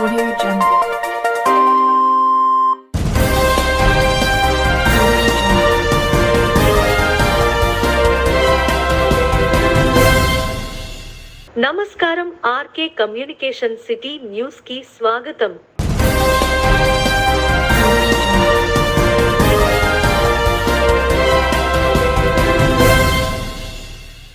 Audio Jungle. నమస్కారం RK communication city news కి స్వాగతం.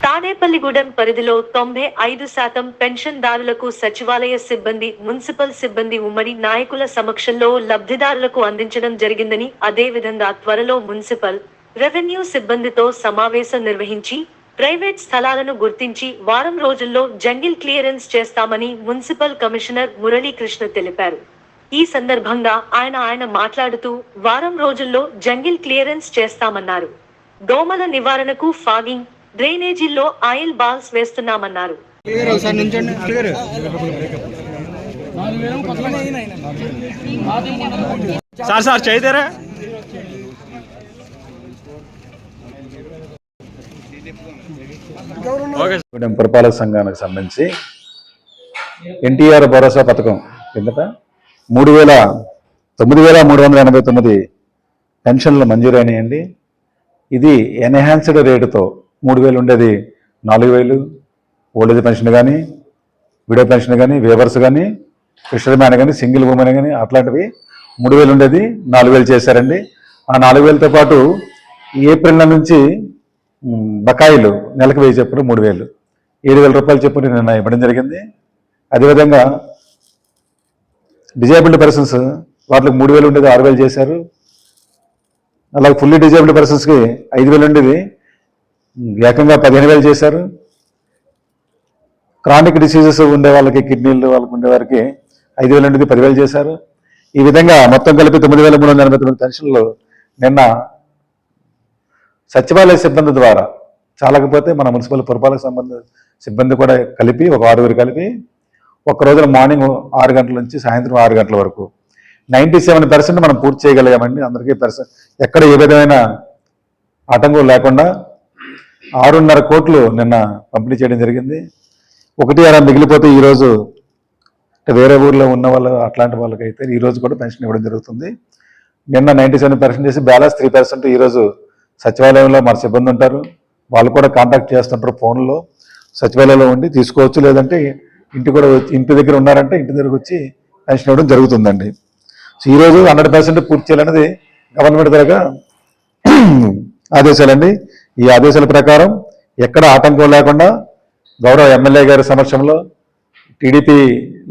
తాడేపల్లిగూడెం పరిధిలో 95% పెన్షన్దారులకు సచివాలయ సిబ్బంది, మున్సిపల్ సిబ్బంది ఉమ్మడి నాయకుల సమక్షంలో లబ్ధిదారులకు అందించడం జరిగిందని, అదేవిధంగా త్వరలో మున్సిపల్, రెవెన్యూ సిబ్బందితో సమావేశం నిర్వహించి ప్రైవేట్ స్థలాలను గుర్తించి వారం రోజుల్లో జంగిల్ క్లియరెన్స్ చేస్తామని మున్సిపల్ కమిషనర్ మురళీకృష్ణ తెలిపారు. ఈ సందర్భంగా ఆయన మాట్లాడుతూ వారం రోజుల్లో జంగిల్ క్లియరెన్స్ చేస్తామన్నారు. దోమల నివారణకు ఫాగింగ్, డ్రైనేజీల్లో ఆయిల్ బాల్స్ వేస్తున్నామన్నారు. పురపాలక సంఘానికి సంబంధించి ఎన్టీఆర్ భరోసా పథకం కిందట 9,389 పెన్షన్లు మంజూరైనాయండి. ఇది ఎన్హాన్స్డ్ రేటుతో 3,000 ఉండేది 4,000, ఓల్డేజ్ పెన్షన్ కానీ, విడో పెన్షన్ కానీ, వేవర్స్ కానీ, ఫిషర్మ్యాన్ కానీ, సింగిల్ ఉమెన్ కానీ అట్లాంటివి 3,000 ఉండేది 4,000 చేశారండి. ఆ 4,000తో పాటు ఏప్రిల్ నెల నుంచి బకాయిలు నెలకు 1,000 చెప్పులు 3,000, 7,000 రూపాయలు చెప్పులు నిన్న ఇవ్వడం జరిగింది. అదేవిధంగా డిజేబుల్డ్ పర్సన్స్ వాటికి 3,000 ఉండేది 6,000 చేశారు. అలాగే ఫుల్లీ డిజేబుల్డ్ పర్సన్స్కి 5,000 ఉండేది ఏకంగా 15,000 చేశారు. క్రానిక్ డిసీజెస్ ఉండే వాళ్ళకి, కిడ్నీలు వాళ్ళకి ఉండేవారికి 5,000 ఉండేది 10,000 చేశారు. ఈ విధంగా మొత్తం కలిపి 9,389 పెన్షన్లు నిన్న సచివాలయ సిబ్బంది ద్వారా చాలకపోతే మన మున్సిపల్ పురపాలక సంబంధ సిబ్బంది కూడా కలిపి ఒక 6 కలిపి ఒక రోజున మార్నింగ్ 6 గంటల నుంచి సాయంత్రం 6 గంటల వరకు 97% మనం పూర్తి చేయగలిగామండి. అందరికీ ఎక్కడ ఏ విధమైన ఆటంకం లేకుండా 6.5 కోట్లు నిన్న పంపిణీ చేయడం జరిగింది. 1 మిగిలిపోతే ఈరోజు వేరే ఊర్లో ఉన్న వాళ్ళు అట్లాంటి వాళ్ళకైతే ఈరోజు కూడా పెన్షన్ ఇవ్వడం జరుగుతుంది. నిన్న 97% చేసి బ్యాలెన్స్ 3% ఈరోజు సచివాలయంలో మన సిబ్బంది ఉంటారు, వాళ్ళు కూడా కాంటాక్ట్ చేస్తుంటారు ఫోన్లో. సచివాలయంలో ఉండి తీసుకోవచ్చు, లేదంటే ఇంటి దగ్గర ఉన్నారంటే ఇంటి దగ్గరకు వచ్చి పెన్షన్ ఇవ్వడం జరుగుతుందండి. సో ఈరోజు 100% పూర్తి చేయాలనేది గవర్నమెంట్ దగ్గర ఆదేశాలండి. ఈ ఆదేశాల ప్రకారం ఎక్కడ ఆటంకం లేకుండా గౌరవ ఎమ్మెల్యే గారి సమక్షంలో, టీడీపీ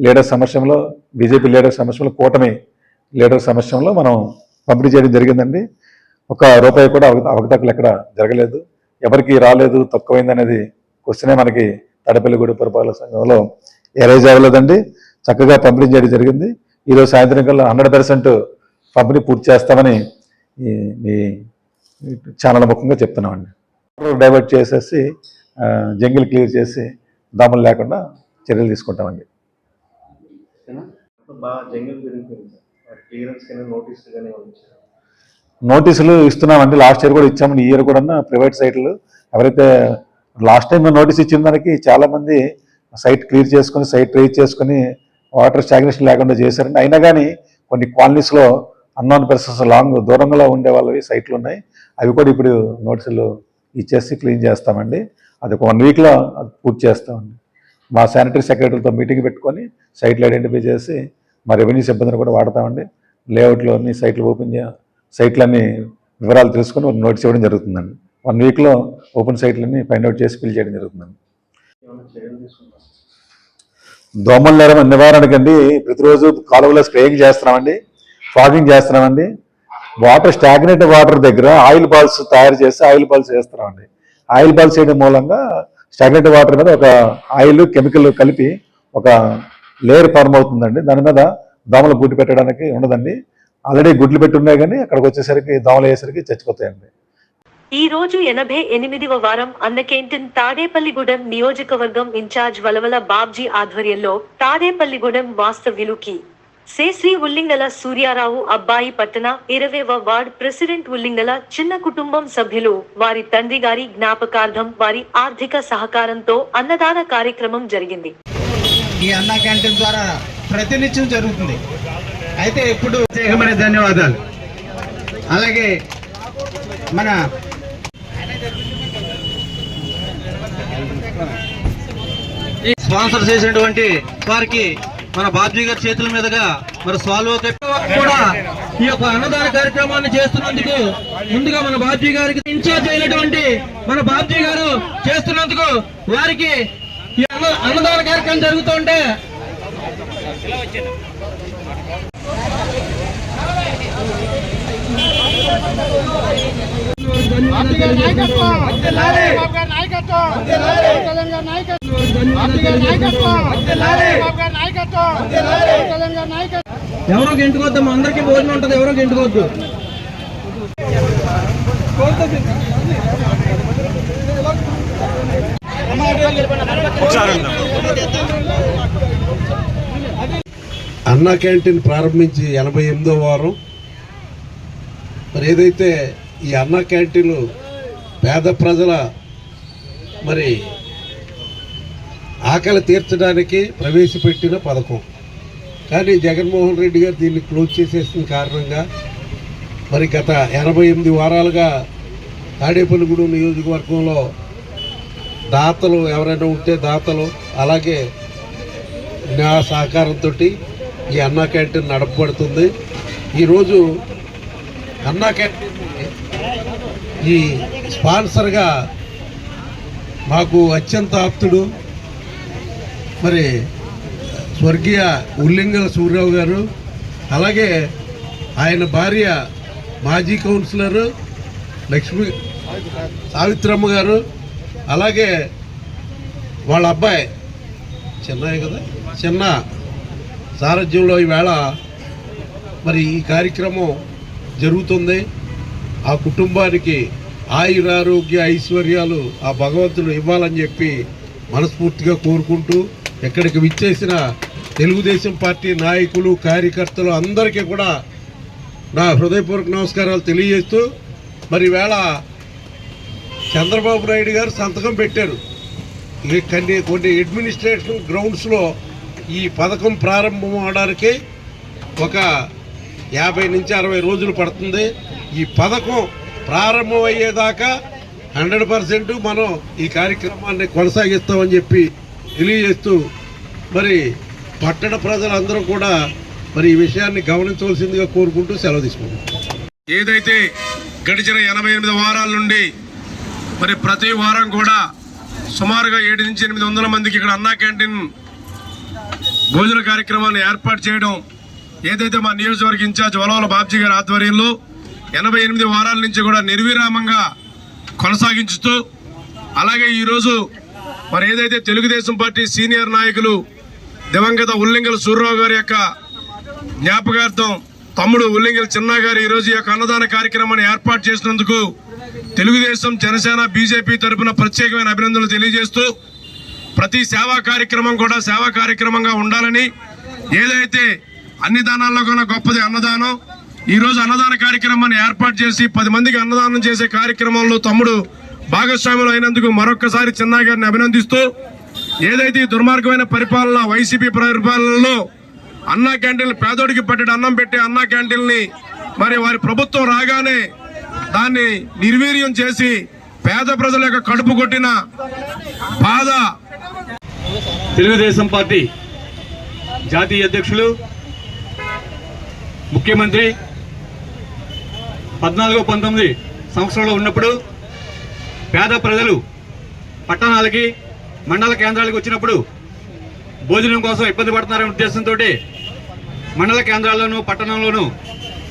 లీడర్ సమక్షంలో, బీజేపీ లీడర్ సమక్షంలో, కూటమి లీడర్ సమక్షంలో మనం పంపిణీ చేయడం జరిగిందండి. ₹1 కూడా అవకతవకలు ఎక్కడ జరగలేదు, ఎవరికి రాలేదు, తక్కువైంది అనేది క్వశ్చనే మనకి తాడేపల్లిగూడెం పురపాలక సంఘంలో ఎరైజ్ అవ్వలేదండి. చక్కగా పంపిణీ చేయడం జరిగింది. ఈరోజు సాయంత్రం కల్లా 100% పంపిణీ పూర్తి చేస్తామని మీ ఛానల్ ముఖ్యంగా చెప్తున్నామండి. డైవర్ట్ చేసేసి జంగిల్ క్లియర్ చేసి దోమలు లేకుండా చర్యలు తీసుకుంటామండి. నోటీసులు ఇస్తున్నామండి. లాస్ట్ ఇయర్ కూడా ఇచ్చామండి. ఈ ఇయర్ కూడా ప్రైవేట్ సైట్లు ఎవరైతే లాస్ట్ టైం నోటీస్ ఇచ్చిన దానికి చాలామంది సైట్ క్లియర్ చేసుకుని, సైట్ రేజ్ చేసుకుని వాటర్ స్టాగ్నేషన్ లేకుండా చేశారండి. అయినా కానీ కొన్ని కాలనీస్లో అన్నోన్ పర్సన్స్ దూరంగా ఉండే వాళ్ళవి సైట్లు ఉన్నాయి. అవి కూడా ఇప్పుడు నోటీసులు ఇచ్చేసి క్లీన్ చేస్తామండి. అది ఒక 1 వీక్లో అది పూర్తి చేస్తామండి. మా శానిటరీ సెక్రటరీతో మీటింగ్ పెట్టుకొని సైట్లు ఐడెంటిఫై చేసి మా రెవెన్యూ సిబ్బందిని కూడా వాడతామండి. లేఅవుట్లో అన్ని సైట్లు ఓపెన్ సైట్లన్నీ వివరాలు తెలుసుకొని నోటీస్ ఇవ్వడం జరుగుతుందండి. 1 వీక్లో ఓపెన్ సైట్లన్నీ ఫైండ్ అవుట్ చేసి ఫిల్ చేయడం జరుగుతుందండి. దోమల నివారణకండి ప్రతిరోజు కాలువలో స్ప్రేయింగ్ చేస్తున్నామండి, ఫాగింగ్ చేస్తున్నామండి. వాటర్ స్టాగ్నేట్ వాటర్ దగ్గర ఆయిల్ బాల్స్ తయారు చేసి ఆయిల్ బాల్స్ వేస్తున్నామండి. ఆయిల్ బాల్స్ వేయడం మూలంగా స్టాగ్నేట్ వాటర్ మీద ఒక ఆయిల్, కెమికల్ కలిపి ఒక లేయర్ ఫార్మ్ అవుతుందండి. దాని మీద దోమలు గుడ్డు పెట్టడానికి ఉండదండి. ఆల్రెడీ గుడ్లు పెట్టి ఉన్నాయి, కానీ అక్కడికి వచ్చేసరికి దోమలు అయ్యేసరికి చచ్చిపోతాయండి. ఈ రోజు 88వ వారం అన్న క్యాంటీన్ తాడేపల్లిగూడెం నియోజకవర్గం ఇన్ఛార్జ్ వలవల బాబ్జీ ఆధ్వర్యంలో తాడేపల్లిగూడెం వాస్తవ్యులుకి శ్రీ ఉల్లింగల సూర్యారావు అబ్బాయి పట్టణ 20వ వార్డ్ ప్రెసిడెంట్ ఉల్లింగల చిన్న కుటుంబం సభ్యులు వారి తండ్రి గారి జ్ఞాపకార్థం వారి ఆర్థిక సహకారంతో అన్నదాన కార్యక్రమం జరిగింది. ఈ అన్న క్యాంటీన్ ద్వారా ప్రతినిత్యం జరుగుతుంది. అయితే ఇప్పుడు ప్రత్యేకమైన ధన్యవాదాలు. అలాగే మన స్పాన్సర్ చేసినటువంటి వారికి మన బాబ్జీ గారి చేతుల మీదుగా మరి సాల్వ్ కూడా ఈ యొక్క అన్నదాన కార్యక్రమాన్ని చేస్తున్నందుకు ముందుగా మన బాబ్జీ గారికి ఇన్ఛార్జ్ అయినటువంటి మన బాబ్జీ గారు చేస్తున్నందుకు వారికి ఈ అన్నదాన కార్యక్రమం జరుగుతుంటే ఎవరో గెంటుకోవద్దు, అందరికీ భోజనం ఉంటుంది, ఎవరో గెంటుకోవద్దు. అన్నా క్యాంటీన్ ప్రారంభించి 88వ వారం. మరి ఏదైతే ఈ అన్నా క్యాంటీన్ పేద ప్రజల మరి ఆకలి తీర్చడానికి ప్రవేశపెట్టిన పథకం, కానీ జగన్మోహన్ రెడ్డి గారు దీన్ని క్లోజ్ చేసేసిన కారణంగా మరి గత 88 వారాలుగా తాడేపల్లిగూడెం నియోజకవర్గంలో దాతలు ఎవరైనా ఉంటే దాతలు, అలాగే నా సహకారంతో ఈ అన్నా క్యాంటీన్ నడపబడుతుంది. ఈరోజు అన్నా క్యాంటీన్ ఈ స్పాన్సర్గా మాకు అత్యంత ఆప్తుడు మరి స్వర్గీయ ఉల్లింగల సూర్యరావు గారు, అలాగే ఆయన భార్య మాజీ కౌన్సిలర్ లక్ష్మి సావిత్రమ్మ గారు, అలాగే వాళ్ళ అబ్బాయి చిన్నయ్య కదా, చిన్న సారథ్యంలో ఈవేళ మరి ఈ కార్యక్రమం జరుగుతుంది. ఆ కుటుంబానికి ఆయురారోగ్య ఐశ్వర్యాలు ఆ భగవంతుడు ఇవ్వాలని చెప్పి మనస్ఫూర్తిగా కోరుకుంటూ, ఇక్కడికి విచ్చేసిన తెలుగుదేశం పార్టీ నాయకులు కార్యకర్తలు అందరికీ కూడా నా హృదయపూర్వక నమస్కారాలు తెలియజేస్తూ, మరి ఈవేళ చంద్రబాబు నాయుడు గారు సంతకం పెట్టారు. కొన్ని అడ్మినిస్ట్రేషన్ గ్రౌండ్స్లో ఈ పథకం ప్రారంభం అవడానికి ఒక 50 నుంచి 60 రోజులు పడుతుంది. ఈ పథకం ప్రారంభం అయ్యేదాకా 100% మనం ఈ కార్యక్రమాన్ని కొనసాగిస్తామని చెప్పి తెలియజేస్తూ, మరి పట్టణ ప్రజలందరూ కూడా మరి ఈ విషయాన్ని గమనించవలసిందిగా కోరుకుంటూ సెలవు తీసుకుంటాం. ఏదైతే గడిచిన 88 వారాల నుండి మరి ప్రతి వారం కూడా సుమారుగా 7 నుంచి 800 మందికి ఇక్కడ అన్నా క్యాంటీన్ భోజన కార్యక్రమాన్ని ఏర్పాటు చేయడం, ఏదైతే మా నియోజకవర్గ ఇన్ఛార్జ్ వలవల బాబ్జీ గారి ఆధ్వర్యంలో 88 వారాల నుంచి కూడా నిర్విరామంగా కొనసాగించుతూ, అలాగే ఈరోజు మరి ఏదైతే తెలుగుదేశం పార్టీ సీనియర్ నాయకులు దివంగత ఉల్లింగల సూర్యరావు గారి యొక్క జ్ఞాపకార్థం తమ్ముడు ఉల్లింగల చిన్న గారు ఈరోజు ఈ యొక్క అన్నదాన కార్యక్రమాన్ని ఏర్పాటు చేసినందుకు తెలుగుదేశం, జనసేన, బీజేపీ తరఫున ప్రత్యేకమైన అభినందనలు తెలియజేస్తూ, ప్రతి సేవా కార్యక్రమం కూడా సేవా కార్యక్రమంగా ఉండాలని, ఏదైతే అన్ని దానాల్లో కన్నా గొప్పది అన్నదానం, ఈరోజు అన్నదాన కార్యక్రమాన్ని ఏర్పాటు చేసి 10 మందికి అన్నదానం చేసే కార్యక్రమంలో తమ్ముడు భాగస్వాములు అయినందుకు మరొక్కసారి చిన్న గారిని అభినందిస్తూ, ఏదైతే దుర్మార్గమైన పరిపాలన వైసీపీ పరిపాలనలో అన్నా క్యాంటీన్లు పేదోడికి పట్టడి అన్నం పెట్టే అన్నా క్యాంటీన్ని మరి వారి ప్రభుత్వం రాగానే దాన్ని నిర్వీర్యం చేసి పేద ప్రజల యొక్క కడుపు కొట్టిన బాధ. తెలుగుదేశం పార్టీ జాతీయ అధ్యక్షులు ముఖ్యమంత్రి 14-19 సంవత్సరంలో ఉన్నప్పుడు పేద ప్రజలు పట్టణాలకి మండల కేంద్రాలకు వచ్చినప్పుడు భోజనం కోసం ఇబ్బంది పడుతున్నారనే ఉద్దేశంతో మండల కేంద్రాల్లోనూ పట్టణంలోనూ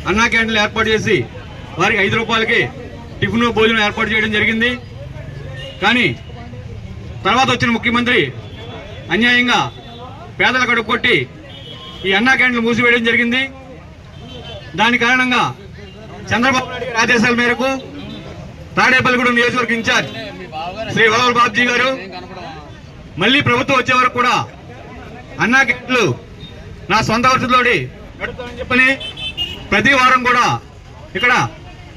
అన్నా క్యాంటీన్లు ఏర్పాటు చేసి వారికి 5 రూపాయలకి టిఫిన్ భోజనం ఏర్పాటు చేయడం జరిగింది. కానీ తర్వాత వచ్చిన ముఖ్యమంత్రి అన్యాయంగా పేదల కడుపు కొట్టి ఈ అన్నా క్యాంటీన్లు మూసివేయడం జరిగింది. దాని కారణంగా చంద్రబాబు నాయుడు గారి ఆదేశాల మేరకు తాడేపల్లిగూడెం నియోజకవర్గ ఇన్ఛార్జ్ శ్రీ వలవల బాబ్జీ గారు మళ్ళీ ప్రభుత్వం వచ్చే వరకు కూడా అన్నా క్యాంటీన్లు నా సొంత వసతిలోని నడుపుతానని చెప్పని ప్రతి వారం కూడా ఇక్కడ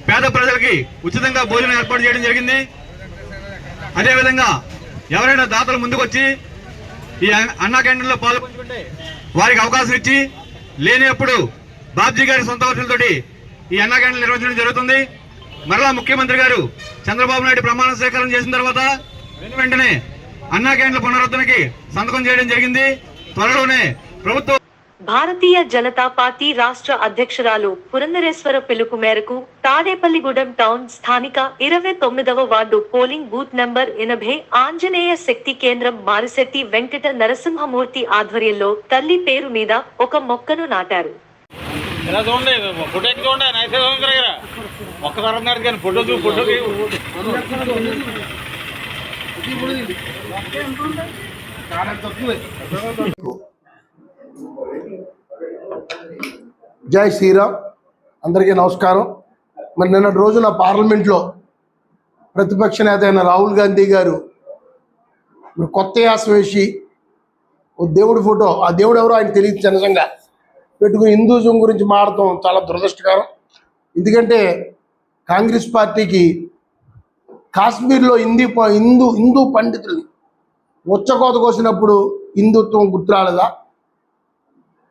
పేద ప్రజలకి ఉచితంగా భోజనం ఏర్పాటు చేయడం జరిగింది. అదేవిధంగా ఎవరైనా దాతలు ముందుకు వచ్చి ఈ అన్నా క్యాంటీన్లో పాల్గొంటుంటే వారికి అవకాశం ఇచ్చి, లేనప్పుడు బాబ్జీ గారి సొంత ఖర్చులతోటి ఈ అన్నా క్యాంటీన్లు నిర్వహించడం జరుగుతుంది. మరలా ముఖ్యమంత్రి గారు చంద్రబాబు నాయుడు ప్రమాణ స్వీకారం చేసిన తర్వాత వెంటనే అన్నా క్యాంటీన్ల పునరుద్ధరణకి సంతకం చేయడం జరిగింది. త్వరలోనే ప్రభుత్వం భారతీయ జనతా పార్టీ రాష్ట్ర అధ్యక్షురాలు పురంధరేశ్వర పిలుపు మేరకు తాడేపల్లిగూడెం టౌన్ స్థానిక 29వ ward polling booth number 80 Anjaneya శక్తి కేంద్రం మారిశెట్టి వెంకట నరసింహమూర్తి ఆధ్వర్యంలో తల్లి పేరు మీద ఒక మొక్కను నాటారు. జై శ్రీరామ్. అందరికీ నమస్కారం. మరి నిన్నటి రోజున పార్లమెంట్లో ప్రతిపక్ష నేత అయిన రాహుల్ గాంధీ గారు కొత్త యాసం వేసి ఓ దేవుడి ఫోటో, ఆ దేవుడు ఎవరో ఆయన తెలియదు నిజంగా, పెట్టుకుని హిందూజం గురించి మాట్లాడటం చాలా దురదృష్టకరం. ఎందుకంటే కాంగ్రెస్ పార్టీకి కాశ్మీర్లో హిందూ పండితుల్ని ఉచ్చకోత కోసినప్పుడు హిందుత్వం గుర్తురాలేదా?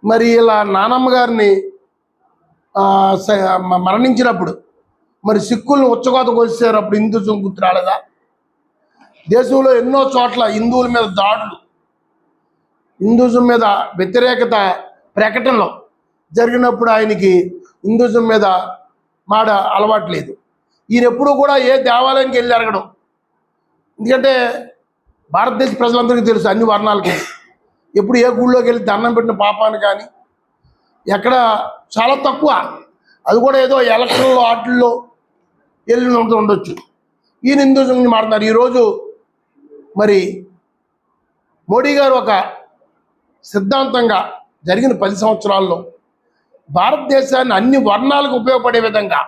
మరి ఇలా నానమ్మ గారిని మరణించినప్పుడు మరి సిక్కులను ఉచ్చకోత కోసారు, అప్పుడు హిందూత్వం గుర్తు రాలేదా? దేశంలో ఎన్నో చోట్ల హిందువుల మీద దాడులు, హిందూజం మీద వ్యతిరేకత ప్రకటనలు జరిగినప్పుడు ఆయనకి హిందూజం మీద మాట అలవాటు లేదు. ఈయన ఎప్పుడూ కూడా ఏ దేవాలయానికి వెళ్ళి అడగడం. ఎందుకంటే భారతదేశ ప్రజలందరికీ తెలుసు, అన్ని వర్ణాలకి ఎప్పుడు ఏ గుళ్ళోకి వెళ్ళి దండం పెట్టిన పాపాన్ని కానీ ఎక్కడ చాలా తక్కువ, అది కూడా ఏదో ఎలక్షన్లో వాటిల్లో వెళ్ళి ఉండొచ్చు. ఈయన హిందూజం గురించి మాట్లాడుతున్నారు. ఈరోజు మరి మోడీ గారు ఒక సిద్ధాంతంగా జరిగిన 10 సంవత్సరాల్లో భారతదేశాన్ని అన్ని వర్ణాలకు ఉపయోగపడే విధంగా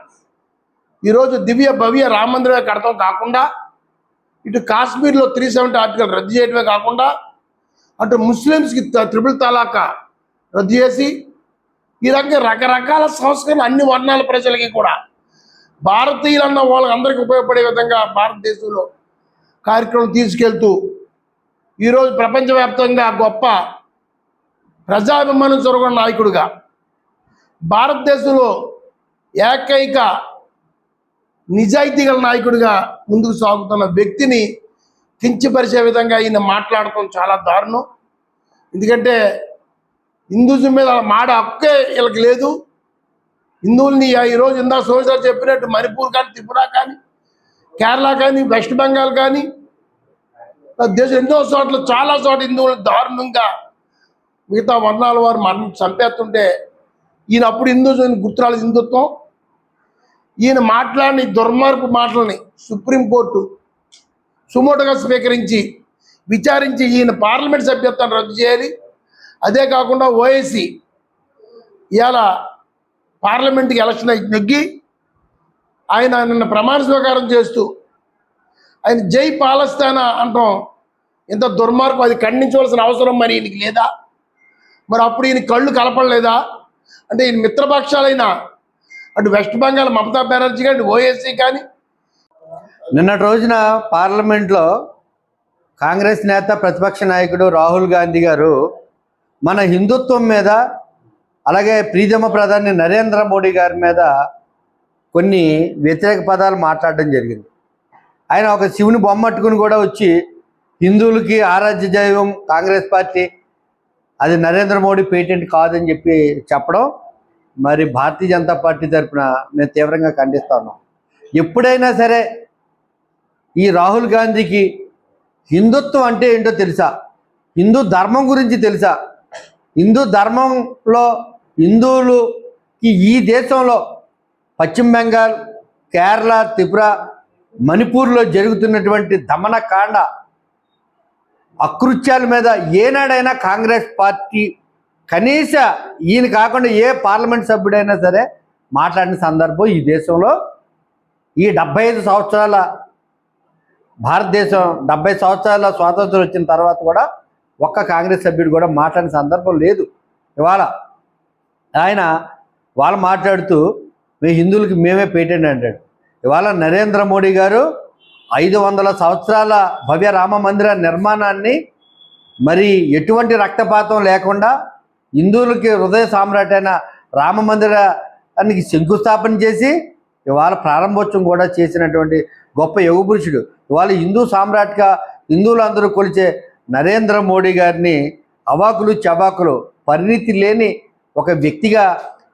ఈరోజు దివ్య భవ్య రామ మందిరమే కడతాం కాకుండా, ఇటు కాశ్మీర్లో 370 ఆర్టికల్ రద్దు చేయడమే కాకుండా, అటు ముస్లిమ్స్కి త్రిపుల్ తలాక్ రద్దు చేసి ఈ రకంగా రకరకాల సంస్కరణలు అన్ని వర్ణాల ప్రజలకి కూడా భారతీయులన్న వాళ్ళకి అందరికీ ఉపయోగపడే విధంగా భారతదేశంలో కార్యక్రమం తీసుకెళ్తూ ఈరోజు ప్రపంచవ్యాప్తంగా గొప్ప ప్రజాభిమానం చొరగొన్న నాయకుడిగా, భారతదేశంలో ఏకైక నిజాయితీ గల నాయకుడిగా ముందుకు సాగుతున్న వ్యక్తిని కించపరిచే విధంగా ఈయన మాట్లాడటం చాలా దారుణం. ఎందుకంటే హిందూజం మీద మాట హక్కే వీళ్ళకి లేదు. హిందువుల్ని ఈరోజు ఇందా సోషల్ చెప్పినట్టు మణిపూర్ కానీ, త్రిపుర కానీ, కేరళ కానీ, వెస్ట్ బెంగాల్ కానీ, దేశం ఎన్నో చోట్ల చాలా చోట్ల హిందువులు దారుణంగా మిగతా వర్ణాల వారు చంపేస్తుంటే ఈయన అప్పుడు హిందూజం గుర్తురాలి హిందుత్వం. ఈయన మాట్లాడిన దుర్మార్పు మాటలని సుప్రీంకోర్టు సుమోటోగా స్వీకరించి విచారించి ఈయన పార్లమెంట్ సభ్యత్వాన్ని రద్దు చేయాలి. అదే కాకుండా ఓఐసీ ఇవాళ పార్లమెంట్కి ఎలక్షన్ నెగ్గి ఆయన నిన్న ప్రమాణ స్వీకారం చేస్తూ ఆయన జై పాలస్తానా అంటాం ఎంత దుర్మార్గం, అది ఖండించవలసిన అవసరం మరి ఈయనకి లేదా? మరి అప్పుడు ఈయన కళ్ళు కలపడలేదా? అంటే ఈయన మిత్రపక్షాలైన అటు వెస్ట్ బెంగాల్ మమతా బెనర్జీ కానీ, ఓఐసీ కానీ. నిన్నటి రోజున పార్లమెంట్లో కాంగ్రెస్ నేత ప్రతిపక్ష నాయకుడు రాహుల్ గాంధీ గారు మన హిందుత్వం మీద, అలాగే ప్రీతమ ప్రధాని నరేంద్ర మోడీ గారి మీద కొన్ని వ్యతిరేక పదాలు మాట్లాడడం జరిగింది. ఆయన ఒక శివుని బొమ్మట్టుకుని కూడా వచ్చి హిందువులకి ఆరాధ్య దైవం కాంగ్రెస్ పార్టీ, అది నరేంద్ర మోడీ పేటెంట్ కాదని చెప్పడం మరి భారతీయ జనతా పార్టీ తరఫున మేము తీవ్రంగా ఖండిస్తా ఉన్నాం. ఎప్పుడైనా సరే ఈ రాహుల్ గాంధీకి హిందుత్వం అంటే ఏంటో తెలుసా? హిందూ ధర్మం గురించి తెలుసా? హిందూ ధర్మంలో హిందువులకి ఈ దేశంలో పశ్చిమ బెంగాల్, కేరళ, త్రిపుర, మణిపూర్లో జరుగుతున్నటువంటి దమనకాండ అకృత్యాల మీద ఏనాడైనా కాంగ్రెస్ పార్టీ కనీస ఈయన కాకుండా ఏ పార్లమెంట్ సభ్యుడైనా సరే మాట్లాడిన సందర్భం ఈ దేశంలో ఈ 75 సంవత్సరాల భారతదేశం 70 సంవత్సరాల స్వాతంత్రం వచ్చిన తర్వాత కూడా ఒక్క కాంగ్రెస్ సభ్యుడు కూడా మాట్లాడిన సందర్భం లేదు. ఇవాళ ఆయన వాళ్ళు మాట్లాడుతూ మేము హిందువులకి మేమే పేటెంట్ అంటాడు. ఇవాళ నరేంద్ర మోడీ గారు 500 సంవత్సరాల భవ్య రామ మందిర నిర్మాణాన్ని మరి ఎటువంటి రక్తపాతం లేకుండా హిందువులకి హృదయ సామ్రాట్ అయిన రామ మందిరానికి శంకుస్థాపన చేసి ఇవాళ ప్రారంభోత్సవం కూడా చేసినటువంటి గొప్ప యుగ పురుషుడు. ఇవాళ హిందూ సామ్రాట్గా హిందువులందరూ కొలిచే నరేంద్ర మోడీ గారిని అవాకులు చవాకులు పరిణితి లేని ఒక వ్యక్తిగా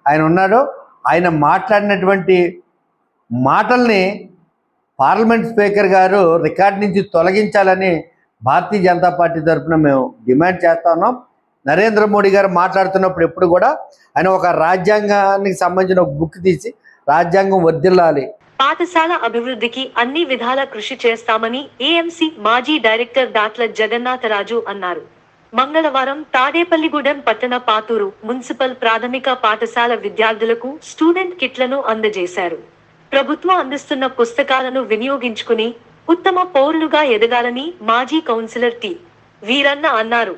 ఆయన ఉన్నాడు. ఆయన మాట్లాడినటువంటి మాటల్ని పార్లమెంట్ స్పీకర్ గారు రికార్డు నుంచి తొలగించాలని భారతీయ జనతా పార్టీ తరఫున మేము డిమాండ్ చేస్తా ఉన్నాం. నరేంద్ర మోడీ గారు మాట్లాడుతున్నప్పుడు ఎప్పుడు కూడా ఆయన ఒక రాజ్యాంగానికి సంబంధించిన ఒక బుక్ తీసి రాజ్యాంగం వర్ధిల్లాలి, పాఠశాల అభివృద్ధికి అన్ని విధాల కృషి చేస్తామని ఏఎంసీ మాజీ డైరెక్టర్ దాట్ల జగన్నాథరాజు అన్నారు. మంగళవారం తాడేపల్లిగూడెం పట్టణ పాతూరు మున్సిపల్ ప్రాథమిక పాఠశాల విద్యార్థులకు స్టూడెంట్ కిట్లను అందజేశారు. ప్రభుత్వం అందిస్తున్న పుస్తకాలను వినియోగించుకుని ఉత్తమ పౌరులుగా ఎదగాలని మాజీ కౌన్సిలర్ టి. వీరన్న అన్నారు.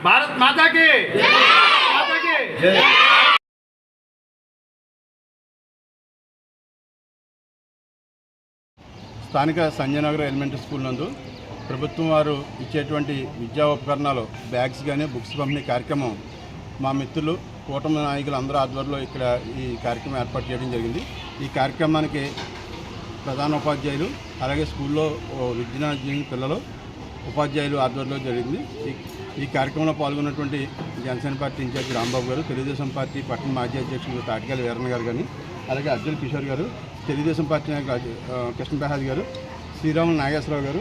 భారత్ మాతాకి స్థానిక సంజయనగర్ ఎలిమెంటరీ స్కూల్ నందు ప్రభుత్వం వారు ఇచ్చేటువంటి విద్యా ఉపకరణాలు బ్యాగ్స్ కానీ బుక్స్ పంపిణీ కార్యక్రమం మా మిత్రులు కూటమి నాయకులు అందరూ ఆధ్వర్యంలో ఇక్కడ ఈ కార్యక్రమం ఏర్పాటు చేయడం జరిగింది. ఈ కార్యక్రమానికి ప్రధాన ఉపాధ్యాయులు అలాగే స్కూల్లో విద్యార్థి పిల్లలు ఉపాధ్యాయులు ఆధ్వర్యంలో జరిగింది. ఈ కార్యక్రమంలో పాల్గొన్నటువంటి జనసేన పార్టీ ఇన్ఛార్జి రాంబాబు గారు, తెలుగుదేశం పార్టీ పట్టణ మాజీ అధ్యక్షులు తాటికాయల వీరన్న గారు కానీ, అలాగే అర్జున్ కిషోర్ గారు, తెలుగుదేశం పార్టీ నాయకులు కృష్ణప్రసాద్ గారు, శ్రీరాములు నాగేశ్వరరావు గారు,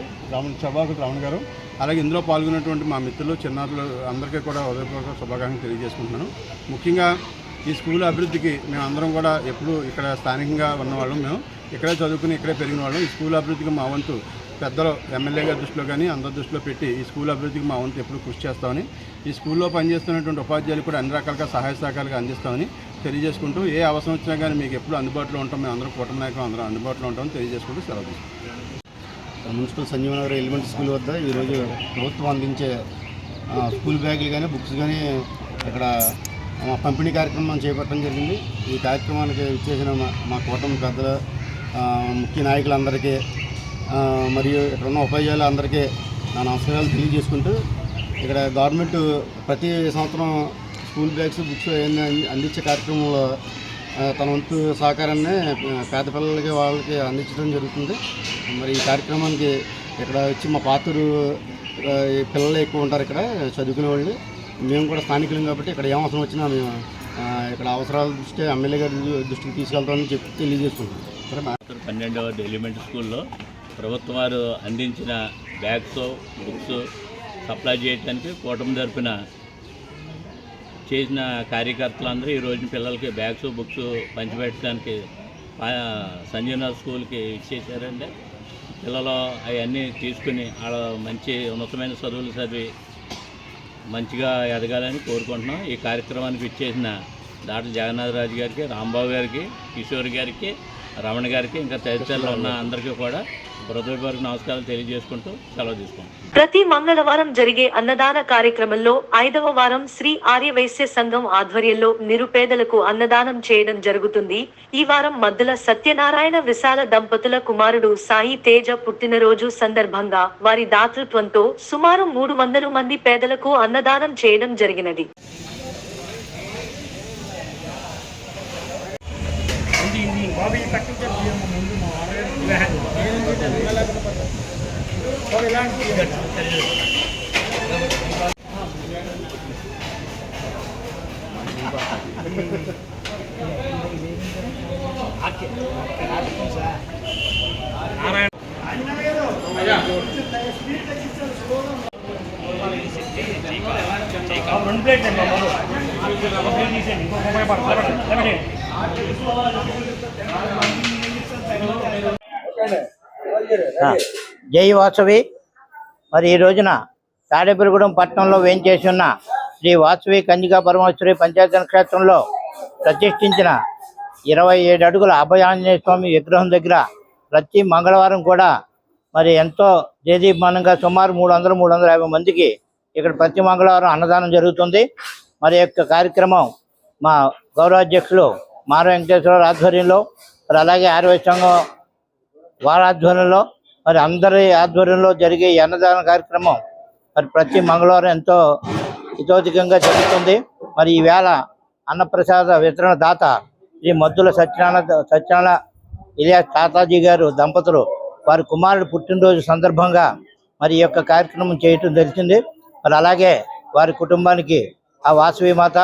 చబాకుల రావణ్ గారు, అలాగే ఇందులో పాల్గొన్నటువంటి మా మిత్రులు చిన్నారులు అందరికీ కూడా హృదయపూర్వక శుభాకాంక్షలు తెలియజేసుకుంటున్నాను. ముఖ్యంగా ఈ స్కూల్ అభివృద్ధికి మేము అందరం కూడా ఎప్పుడు ఇక్కడ స్థానికంగా ఉన్నవాళ్ళం, మేము ఇక్కడే చదువుకుని ఇక్కడే పెరిగిన వాళ్ళం. ఈ స్కూల్ అభివృద్ధికి మా వంతు పెద్దలు ఎమ్మెల్యే గారి దృష్టిలో కానీ అందరి దృష్టిలో పెట్టి ఈ స్కూల్ అభివృద్ధికి మా వంతు ఎప్పుడు కృషి చేస్తామని, ఈ స్కూల్లో పనిచేస్తున్నటువంటి ఉపాధ్యాయులు కూడా అన్ని రకాలుగా సహాయ సహకారాలుగా అందిస్తామని తెలియజేసుకుంటూ, ఏ అవసరం వచ్చినా కానీ మీకు ఎప్పుడు అందుబాటులో ఉంటాం, మేము అందరం కూటమి నాయకులు అందరం అందుబాటులో ఉంటామని తెలియజేసుకుంటూ సెలవు తీసుకుంటాం. మున్సిపల్ సంజీవనగర్ ఎలిమెంటరీ స్కూల్ వద్ద ఈరోజు ప్రభుత్వం అందించే స్కూల్ బ్యాగులు కానీ బుక్స్ కానీ ఇక్కడ పంపిణీ కార్యక్రమం చేపట్టడం జరిగింది. ఈ కార్యక్రమానికి ఇచ్చేసిన మా కూటమి పెద్దలు, ముఖ్య నాయకులందరికీ మరియు ఇక్కడ ఉన్న ఉపాధ్యాయులు అందరికీ నా నమస్కారాలు తెలియజేసుకుంటూ, ఇక్కడ గవర్నమెంట్ ప్రతి సంవత్సరం స్కూల్ బ్యాగ్స్ బుక్స్ అందించే కార్యక్రమంలో తన వంతు సహకారాన్ని పేద పిల్లలకి వాళ్ళకి అందించడం జరుగుతుంది. మరి ఈ కార్యక్రమానికి ఇక్కడ వచ్చి మా పాతూరు పిల్లలు ఎక్కువ ఉంటారు, ఇక్కడ చదువుకునే వాళ్ళు. మేము కూడా స్థానికులం కాబట్టి ఇక్కడ ఏం అవసరం వచ్చినా మేము ఇక్కడ అవసరాల దృష్టి ఎమ్మెల్యే గారి దృష్టికి తీసుకెళ్తామని చెప్పి తెలియజేసుకుంటాం. 12వ ఎలిమెంటరీ స్కూల్లో ప్రభుత్వం వారు అందించిన బ్యాగ్స్ బుక్స్ సప్లై చేయడానికి కూటమి తరపున చేసిన కార్యకర్తలందరూ ఈ రోజున పిల్లలకి బ్యాగ్స్ బుక్స్ పంచిపెట్టడానికి సంజయనగర్ స్కూల్కి ఇచ్చేసారండి. పిల్లలు అవన్నీ తీసుకుని వాళ్ళ మంచి ఉన్నతమైన చదువులు చదివి మంచిగా ఎదగాలని కోరుకుంటున్నాం. ఈ కార్యక్రమానికి ఇచ్చేసిన డాక్టర్ జగన్నాథరాజు గారికి, రాంబాబు గారికి, కిషోర్ గారికి, రమణ గారికి, ఇంకా తదితరులు ఉన్న అందరికీ కూడా హృదయపూర్వక నమస్కారాలు తెలియజేసుకుంటూ సెలవు తీసుకుంటాం. ప్రతి మంగళవారం జరిగే అన్నదాన కార్యక్రమంలో 5వ వారం శ్రీ ఆర్యవైశ్య సంఘం ఆధ్వర్యంలో నిరుపేదలకు అన్నదానం చేయడం జరుగుతుంది. ఈ వారం మద్దుల సత్యనారాయణ విశాల దంపతుల కుమారుడు సాయి తేజ పుట్టినరోజు సందర్భంగా వారి దాతృత్వంతో సుమారు 300 మంది పేదలకు అన్నదానం చేయడం జరిగినది. జై వాసవి. మరి ఈ రోజున తాడేపల్లిగూడెం పట్టణంలో వేంచేసి ఉన్న శ్రీ వాసవి కన్యకా పరమేశ్వరి పంచాయతన క్షేత్రంలో ప్రతిష్ఠించిన 27 అడుగుల అభయాంజనేయ స్వామి విగ్రహం దగ్గర ప్రతి మంగళవారం కూడా మరి ఎంతో దేదీప్మానంగా సుమారు 350 మందికి ఇక్కడ ప్రతి మంగళవారం అన్నదానం జరుగుతుంది. మరి యొక్క కార్యక్రమం మా గౌరవాధ్యక్షులు మార వెంకటేశ్వర ఆధ్వర్యంలో, మరి అలాగే ఆర్యవైశ్య సంఘం వారి ఆధ్వర్యంలో, మరి అందరి ఆధ్వర్యంలో జరిగే ఈ అన్నదాన కార్యక్రమం మరి ప్రతి మంగళవారం ఎంతో ఇతోధికంగా జరుగుతుంది. మరి ఈవేళ అన్నప్రసాద వితరణ దాత శ్రీ మద్దుల సత్యనారాయణ ఇలియాస్ తాతాజీ గారు దంపతులు వారి కుమారుడు పుట్టినరోజు సందర్భంగా మరి ఈ యొక్క కార్యక్రమం చేయటం జరిగింది. మరి అలాగే వారి కుటుంబానికి ఆ వాసవి మాత,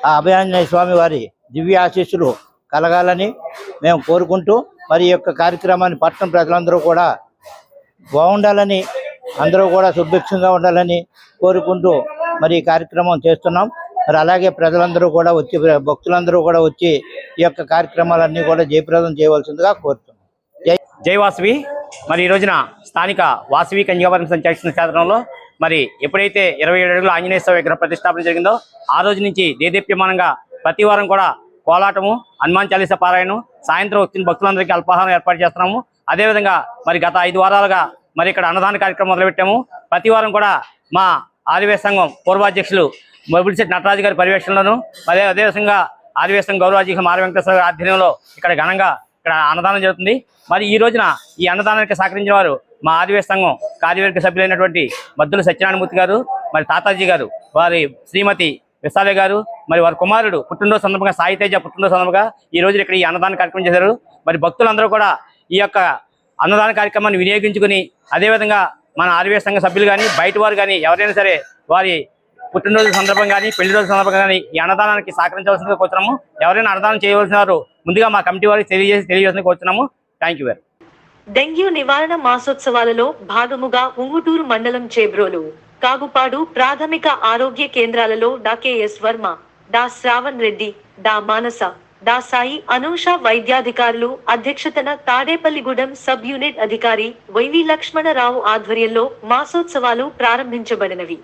ఆ అభయాంజనేయ స్వామి వారి దివ్య ఆశీస్సులు కలగాలని మేము కోరుకుంటూ, మరి ఈ యొక్క కార్యక్రమాన్ని పట్టణ ప్రజలందరూ కూడా బాగుండాలని, అందరూ కూడా సుభిక్షంగా ఉండాలని కోరుకుంటూ మరి ఈ కార్యక్రమం చేస్తున్నాం. మరి అలాగే ప్రజలందరూ కూడా వచ్చి, భక్తులందరూ కూడా వచ్చి ఈ యొక్క కార్యక్రమాలన్నీ కూడా జయప్రదం చేయవలసిందిగా కోరుతున్నాం. జై వాసవి. మరి ఈ రోజున స్థానిక వాసవి కన్యావరం సంచాక్షణ క్షేత్రంలో మరి ఎప్పుడైతే 27 అడుగుల ఆంజనేయ స్వామి విగ్రహ ప్రతిష్టాపన జరిగిందో ఆ రోజు నుంచి దేదీప్యమానంగా ప్రతి వారం కూడా కోలాటము, హనుమాన్ చాలీసా పారాయణం, సాయంత్రం వచ్చిన భక్తులందరికీ అల్పాహారం ఏర్పాటు చేస్తున్నాము. అదేవిధంగా మరి గత 5 వారాలుగా మరి ఇక్కడ అన్నదాన కార్యక్రమం మొదలుపెట్టాము. ప్రతి వారం కూడా మా ఆదివేశ సంఘం పూర్వాధ్యక్షులు మొబిలిశెట్టి నటరాజు గారి పర్యవేక్షణలోను, అదేవిధంగా ఆదివేశ సంఘం గౌరవాధ్యక్షులు మార వెంకటేశ్వర గారి ఆధ్వర్యంలో ఇక్కడ ఘనంగా ఇక్కడ అన్నదానం జరుగుతుంది. మరి ఈ రోజున ఈ అన్నదానానికి సహకరించిన వారు మా ఆదివేశ సంఘం కార్యవర్గ సభ్యులైనటువంటి మద్దుల సత్యనారాయణమూర్తి గారు, మరి తాతాజీ గారు, వారి శ్రీమతి విశాలే గారు, మరి వారి కుమారుడు పుట్టినరోజు సందర్భంగా సాయితేజ పుట్టినరోజు సందర్భంగా ఈ రోజు ఇక్కడ ఈ అన్నదాన కార్యక్రమం చేశారు. మరి భక్తులందరూ కూడా ఈ యొక్క అన్నదాన కార్యక్రమాన్ని వినియోగించుకుని, అదేవిధంగా మన ఆదివేశ సంఘ సభ్యులు కానీ బయట వారు కానీ ఎవరైనా సరే వారి పుట్టినరోజు సందర్భం కానీ పెళ్లి రోజు సందర్భంగా కానీ ఈ అన్నదానానికి సహకరించవలసిందిగా కోరుతున్నాము. ఎవరైనా అన్నదానం చేయవలసిన వారు ముందుగా మా కమిటీ వారికి తెలియజేసి కోరుతున్నాము. Thank you very. డెంగ్యూ నివారణ మాసోత్సవాలలో భాగముగా ఉంగుటూరు మండలం చేబ్రోలు, కాగుపాడు ప్రాథమిక ఆరోగ్య కేంద్రాలలో డా కెఎస్ వర్మ, డా శ్రావణ్ రెడ్డి, డా మానస, డా సాయి అనూష వైద్యాధికారులు అధ్యక్షతన తాడేపల్లిగూడెం సబ్ యూనిట్ అధికారి వైవి లక్ష్మణరావు ఆధ్వర్యంలో మాసోత్సవాలు ప్రారంభించబడినవి.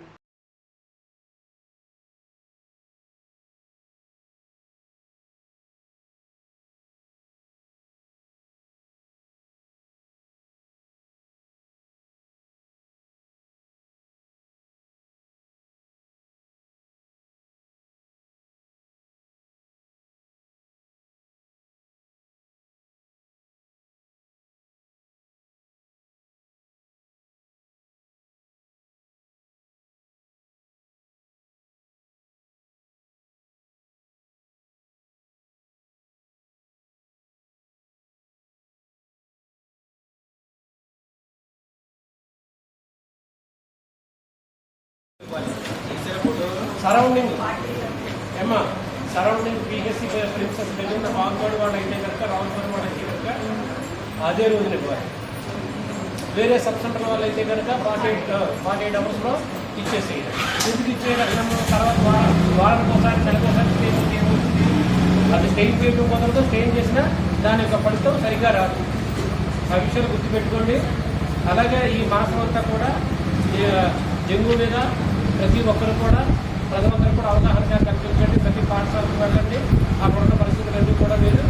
సరౌండింగ్ సరౌండింగ్ పిహెచ్సి ప్రిన్సెస్ వెళ్ళిన వాగ్వాడు వాడు అయితే కనుక రావులపాడు వాడు అయితే కనుక అదే రోజున ఇవ్వాలి. వేరే సబ్ సెంటర్ వాళ్ళు అయితే కనుక 48 అవర్స్లో ఇచ్చేసేయాలి. ఎందుకు ఇచ్చేయాలి? తర్వాత వారానికి ఒకసారి నెలకోసారి స్టేజ్ చేయబోతుంది. అది స్టేజ్ చేయడం కుదరదు. స్టేజ్ చేసినా దాని యొక్క ఫలితం సరిగ్గా రాదు. ఆ విషయాలు గుర్తుపెట్టుకోండి. అలాగే ఈ మాసం అంతా కూడా డెంగ్యూ మీద ప్రతి ఒక్కరు కూడా ప్రజలందరూ కూడా అవగాహన కల్పించండి. ప్రతి పాఠశాలకు వెళ్ళండి. అక్కడ ఉన్న పరిస్థితులన్నీ కూడా మీరు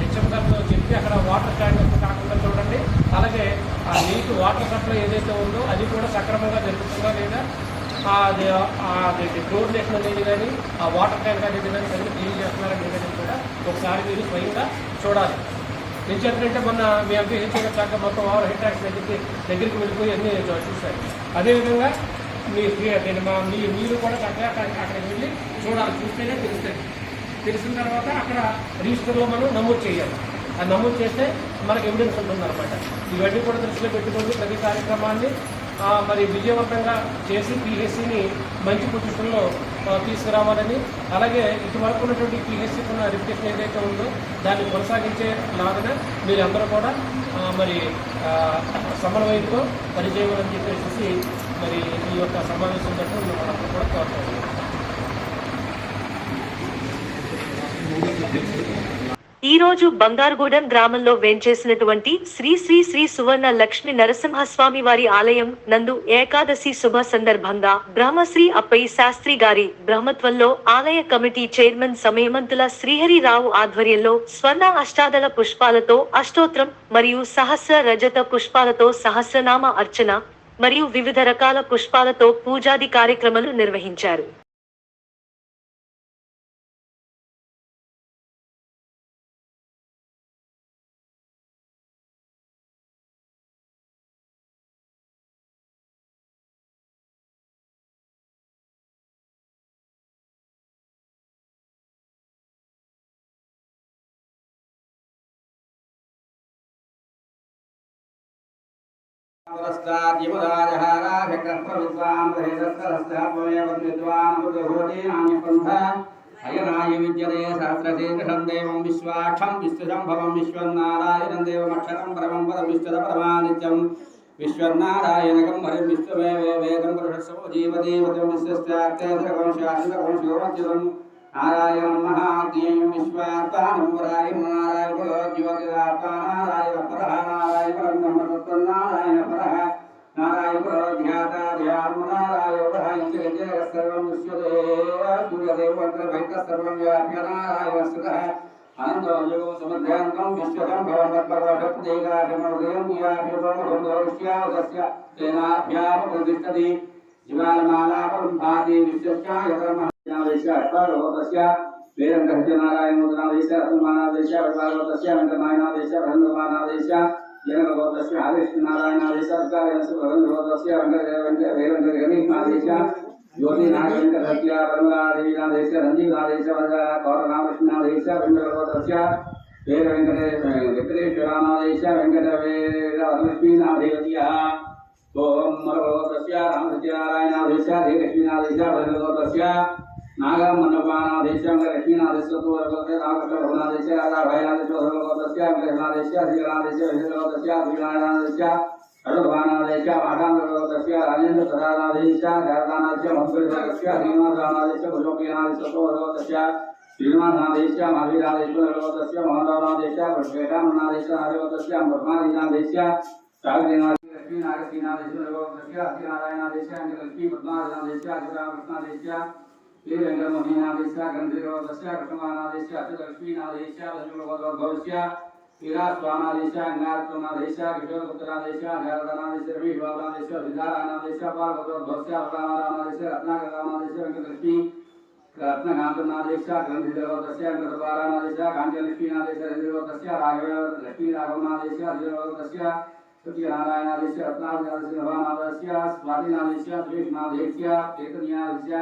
హెచ్ఎం గారితో చెప్పి అక్కడ వాటర్ ట్యాంక్ కాకుండా చూడండి. అలాగే ఆ నీటి వాటర్ సప్లై ఏదైతే ఉందో అది కూడా సక్రమంగా జరుగుతుందా లేదా, క్లోరినేషన్ అనేది కానీ ఆ వాటర్ ట్యాంక్ అనేది కానీ సరిగ్గా క్లీన్ చేస్తున్నారని అనేది కూడా ఒకసారి మీరు స్వయంగా చూడాలి. నేను చెప్పినట్టే మొన్న మీ ఎంపీ హెచ్ఎం శాఖ మొత్తం ఓవర్ హెడ్ ట్యాక్స్ దగ్గరికి వెళ్ళిపోయి అన్నీ చూశారు. అదేవిధంగా మీరు కూడా చక్కగా అక్కడికి వెళ్ళి చూడాలి. చూస్తేనే తెలుస్తుంది. తెలిసిన తర్వాత అక్కడ రిజిస్టర్లో మనం నమోదు చేయాలి. అది నమోదు చేస్తే మనకు ఎవిడెన్స్ ఉంటుందన్నమాట. ఇవన్నీ కూడా దృష్టిలో పెట్టుకోండి. ప్రతి కార్యక్రమాన్ని మరి విజయవంతంగా చేసి పిహెచ్సిని మంచి పొజిషన్లో తీసుకురావాలని, అలాగే ఇటువరకు ఉన్నటువంటి పిహెచ్సికి ఉన్న రిప్యుటేషన్ ఏదైతే ఉందో దాన్ని కొనసాగించే లాగా మీరు అందరూ కూడా మరి సమన్వయంతో పనిచేయాలని చెప్పేసి మరి ఈ యొక్క సమావేశం తరఫున మిమ్మల్ని కూడా కోరుతాను. ఈ రోజు బంగారుగూడెం గ్రామంలో వేంచేసినటువంటి శ్రీ శ్రీ శ్రీ సువర్ణ లక్ష్మీ నరసింహస్వామి వారి ఆలయం నందు ఏకాదశి శుభ సందర్భంగా బ్రహ్మశ్రీ అప్పయ్య శాస్త్రి గారి బ్రహ్మత్వంలో ఆలయ కమిటీ చైర్మన్ సమయమంతుల శ్రీహరిరావు ఆధ్వర్యంలో స్వర్ణ అష్టాదళ పుష్పాలతో అష్టోత్రం మరియు సహస్ర రజత పుష్పాలతో సహస్రనామ అర్చన మరియు వివిధ రకాల పుష్పాలతో పూజాది కార్యక్రమాలు నిర్వహించారు. అయనాయ విద్యతే సహస్రశీర్షం దేవం విశ్వాక్షం విశ్వశంభవం విశ్వన్నారాయణం దేవమక్షరం పరమం పదం విశ్వద పరమానిత్యం విశ్వన్నారాయణకం హరి విశ్వమే వేదం పురుషస్సో జీవదేవతం విశ్వస్యాఖ్యేతకం శాశ్వతకం శివమచ్యుతం నారాయణం మహాజ్ఞేయం విశ్వాత్మానం వరాయం నారాయణ జ్యోతిరాత్మానారాయణ పరః నారాయణ బ్రహ్మతత్వం నారాయణ పరః నారాయణ ధ్యాతా ధ్యానారాయణ ఇంద్రియ సర్వం విశ్వదే సూర్యదేవంతర్భైత సర్వం వ్యాప్య నారాయణ స్థితః అనంతయోగం సమధ్యాంతం విశ్వసంభవం తత్పరవశప్తేకాశమోదయం వ్యాప్యతోమహోదోష్యావదస్య తేనాభ్యామ ప్రతిష్టతి జీవాలమాలాపం భాతి విశ్వస్యాయతమహాదేశ అష్టారోదస్య వేదంకర్జనారాయణోదనాదేశ అసమానాదేశ విభాగోదస్య వెంకటనాయనాదేశ బ్రహ్మమానాదేశ జనగోదస్య ఆదిష్ణనారాయణాదేశ అర్కాదేశ వెంకటగణీనాదేశ జ్యోతినాగేంద్రసత్య పరమరాదేశ రంజీనాదేశ కౌరనామృష్ణాదేశ వెంకటగోదస్య వేద వెంకటేశ్వరానాదేశ వెంకటవేదలక్ష్మీనాదేవత్య ఓం మరగోదస్య రామసత్యనారాయణాదేశ శ్రీలక్ష్మీనాదేశ భద్రగోదస్య నాగమన్నపానాదేశ వెంకటలక్ష్మీనాదేశ నాగకృష్ణభవనాదేశ రాధాభయనాదేశ భద్రగోదస్య వెంకటనాదేశ శ్రీగణాదేశ వెంకటగోదస్య శ్రీనారాయణాదేశ అడుభానాదేశ మహాంధ్రగోదస్య రాజేంద్ర ప్రధానాదేశ శారదానాదేశ మధురగోదస్య శ్రీనివాసానాదేశ భుజోపీనాదేశ భగవదస్య శ్రీనివాసాదేశ మహావీరాదేశ భగవదస్య మహోదవనాదేశ శ్వేతామనాదేశ హరివదస్య బ్రహ్మాదీనాదేశ లక్ష్మీనాగశ్రీనాదేశ భగవదస్య అతినారాయణాదేశ లక్ష్మీ పద్మాదనాదేశ అతిరామకృష్ణాదేశ శ్రీ వెంకటమోహినాదేశ గంధీరోదస్య కృష్ణమానాదేశ అతిలక్ష్మీనాదేశ భగవద్భవస్య శ్రీరాస్వానాదేశ అంగారత్వనాదేశ కిషోరపుత్రాదేశ శారదానాదేశ రవిబాబాదేశ సిద్ధారాయణాదేశ పార్వతోద్భవస్య అవతారానాదేశ రత్నాకరానాదేశ వెంకటలక్ష్మీ రత్నకాంతనాదేశ గ్రంథిదేవతస్య వెంకటపారానాదేశ కాంచలక్ష్మీనాదేశ రంజిదేవతస్య రాఘవ లక్ష్మీ రాఘవనాదేశ శ్రీదేవతస్య సత్యనారాయణాదేశ రత్నాదేశ భవానాదేశ స్వాతినాదేశ శ్రీకృష్ణాదేశ చైతన్యాదేశ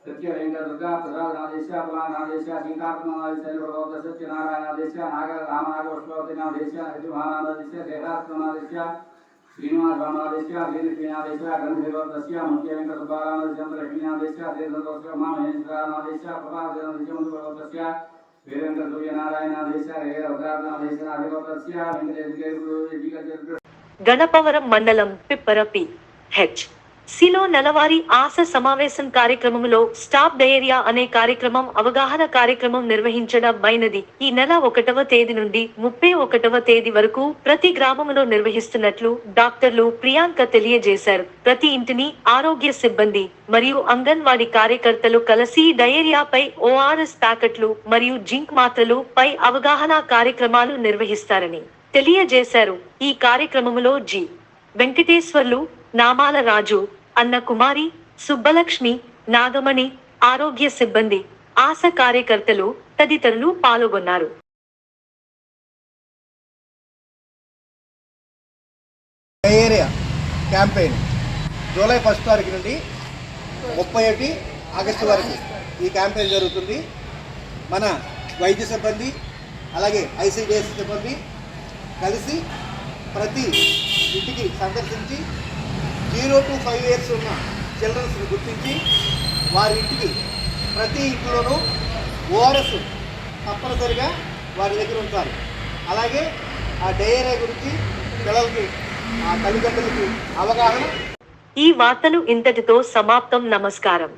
సత్య వెంకటదుర్గా ప్రసాదనాదేశ పురాణాదేశ సీతాత్మనాదేశ భగవత సత్యనారాయణాదేశ నాగ రామనాగోష్పవతినాదేశ నరసింహానాదేశ శేషాత్మనాదేశ శ్రీనివాసనాదేశ శ్రీలక్ష్మీనాదేశ గంధదేవతస్య ముఖ్య వెంకట సుబ్బారానాదేశ లక్ష్మీనాదేశ శ్రీధరదోష మహేశ్వరానాదేశ ప్రభాదేశ భగవతస్య వీరేంద్ర సూర్యనారాయణాదేశ రేవతానాదేశ అధిపతస్య వెంకటేశ్వర గణపవరం మండలం పిప్పరపి హెచ్ సిలో నెలవారీ ఆశ సమావేశం కార్యక్రమంలో స్టాప్ డయేరియా అనే కార్యక్రమం అవగాహన కార్యక్రమం నిర్వహించడమైనది. ఈ నెల 1వ తేదీ నుండి 31వ తేదీ వరకు ప్రతి గ్రామంలో నిర్వహిస్తున్నట్లు డాక్టర్లు ప్రియాంక తెలియజేశారు. ప్రతి ఇంటిని ఆరోగ్య సిబ్బంది మరియు అంగన్వాడీ కార్యకర్తలు కలిసి డయేరియాపై ఓఆర్ఎస్ ప్యాకెట్లు మరియు జింక్ మాత్రలు పై అవగాహన కార్యక్రమాలు నిర్వహిస్తారని తెలియజేశారు. ఈ కార్యక్రమంలో జి. వెంకటేశ్వర్లు, నామాల రాజు, అన్న కుమారి, సుబ్బలక్ష్మి, నాగమణి, ఆరోగ్య సిబ్బంది, ఆశ కార్యకర్తలు తదితరులు పాల్గొన్నారు. డయేరియా క్యాంపెయిన్ జూలై 1 తారీఖు నుండి 31 ఆగస్టు వరకు ఈ క్యాంపెయిన్ జరుగుతుంది. మన వైద్య సిబ్బంది అలాగే ఐసీడీఎస్ సిబ్బంది కలిసి ప్రతి ఇంటికి సందర్శించి 0 to 5 years ఉన్న చిల్డ్రన్స్ని గుర్తించి వారి ఇంటికి ప్రతి ఇంట్లోనూ ఓఆర్ఎస్ తప్పనిసరిగా వారి దగ్గర ఉంటారు. అలాగే ఆ డయేరియా గురించి పిల్లలకి ఆ తల్లిదండ్రులకి అవగాహన. ఈ వార్తలు ఇంతటితో సమాప్తం. నమస్కారం.